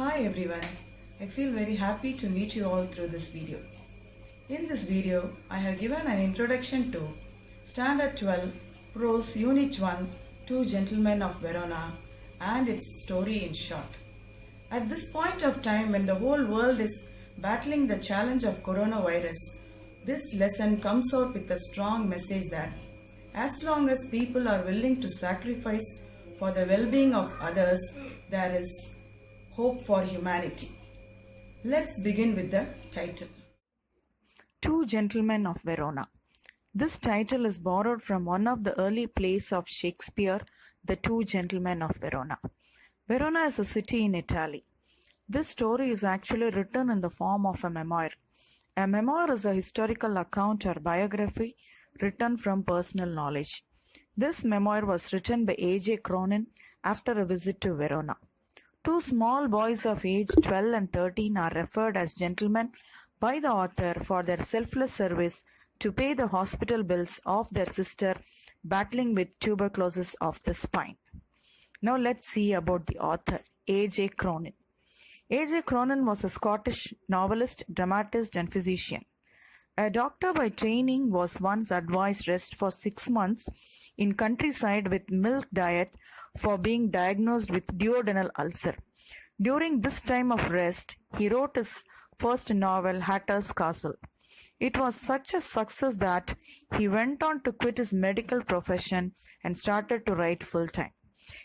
Hi everyone, I feel very happy to meet you all through this video. In this video, I have given an introduction to Standard 12 Prose Unit 1 Two Gentlemen of Verona and its story in short. At this point of time when the whole world is battling the challenge of coronavirus, this lesson comes out with a strong message that as long as people are willing to sacrifice for the well-being of others, there is hope for humanity. Let's begin with the title. Two Gentlemen of Verona. This title is borrowed from one of the early plays of Shakespeare, The Two Gentlemen of Verona. Verona is a city in Italy. This story is actually written in the form of a memoir. A memoir is a historical account or biography written from personal knowledge. This memoir was written by A.J. Cronin after a visit to Verona. Two small boys of age 12 and 13 are referred as gentlemen by the author for their selfless service to pay the hospital bills of their sister battling with tuberculosis of the spine. Now let's see about the author, A.J. Cronin. A.J. Cronin was a Scottish novelist, dramatist and physician. A doctor by training was once advised rest for 6 months in countryside with milk diet for being diagnosed with duodenal ulcer. During this time of rest, he wrote his first novel, Hatter's Castle. It was such a success that he went on to quit his medical profession and started to write full-time.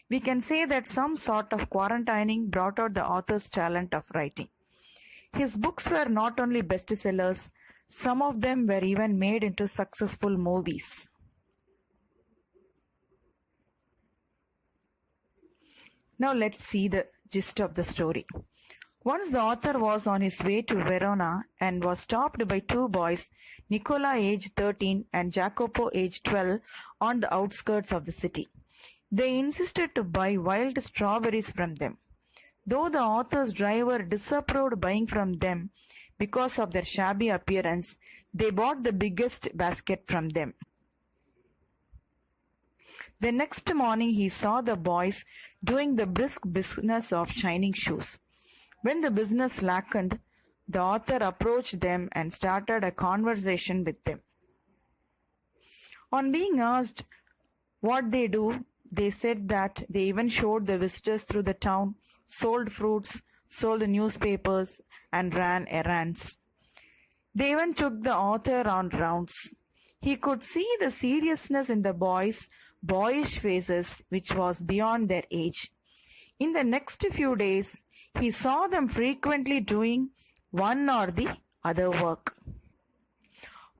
We can say that some sort of quarantining brought out the author's talent of writing. His books were not only bestsellers, some of them were even made into successful movies. Now let's see the gist of the story. Once the author was on his way to Verona and was stopped by two boys, Nicola aged 13 and Jacopo aged 12, on the outskirts of the city. They insisted to buy wild strawberries from them. Though the author's driver disapproved buying from them because of their shabby appearance, they bought the biggest basket from them. The next morning he saw the boys doing the brisk business of shining shoes. When the business slackened, the author approached them and started a conversation with them. On being asked what they do, they said that they even showed the visitors through the town, sold fruits, sold newspapers, and ran errands. They even took the author on rounds. He could see the seriousness in the boys' boyish faces, which was beyond their age. In the next few days, he saw them frequently doing one or the other work.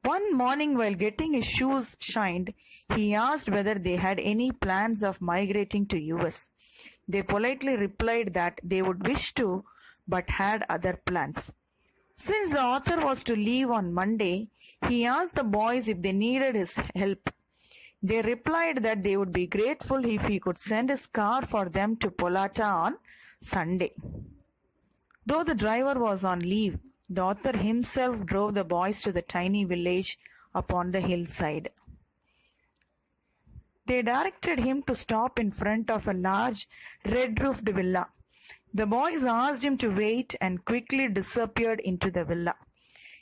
One morning, while getting his shoes shined, he asked whether they had any plans of migrating to US. They politely replied that they would wish to, but had other plans. Since the author was to leave on Monday, he asked the boys if they needed his help. They replied that they would be grateful if he could send his car for them to Polata on Sunday. Though the driver was on leave, the author himself drove the boys to the tiny village upon the hillside. They directed him to stop in front of a large red-roofed villa. The boys asked him to wait and quickly disappeared into the villa.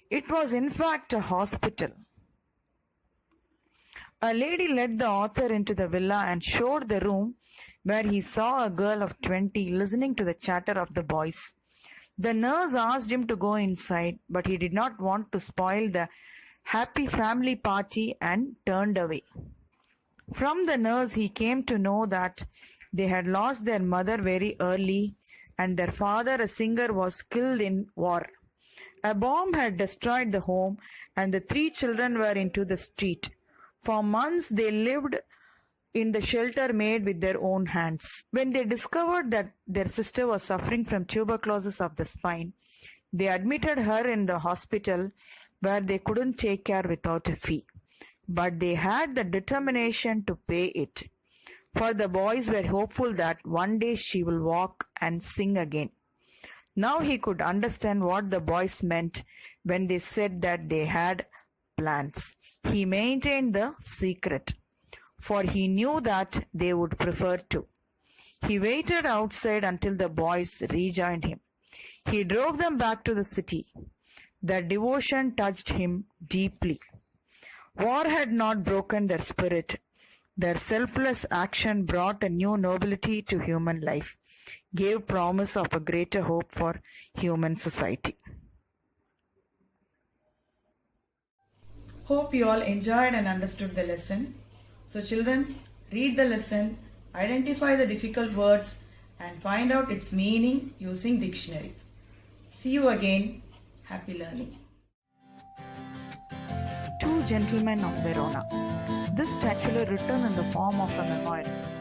It was in fact a hospital. A lady led the author into the villa and showed the room where he saw a girl of 20 listening to the chatter of the boys. The nurse asked him to go inside, but he did not want to spoil the happy family party and turned away. From the nurse he came to know that they had lost their mother very early and their father, a singer, was killed in war. A bomb had destroyed the home and the 3 children were into the street. For months they lived in the shelter made with their own hands. When they discovered that their sister was suffering from tuberculosis of the spine, they admitted her in the hospital where they couldn't take care without a fee. But they had the determination to pay it. For the boys were hopeful that one day she will walk and sing again. Now he could understand what the boys meant when they said that they had plans. He maintained the secret, for he knew that they would prefer to. He waited outside until the boys rejoined him. He drove them back to the city. Their devotion touched him deeply. War had not broken their spirit. Their selfless action brought a new nobility to human life, gave promise of a greater hope for human society. Hope you all enjoyed and understood the lesson. So children, read the lesson, identify the difficult words and find out its meaning using dictionary. See you again. Happy learning. Two Gentlemen of Verona. This statue written in the form of a memorial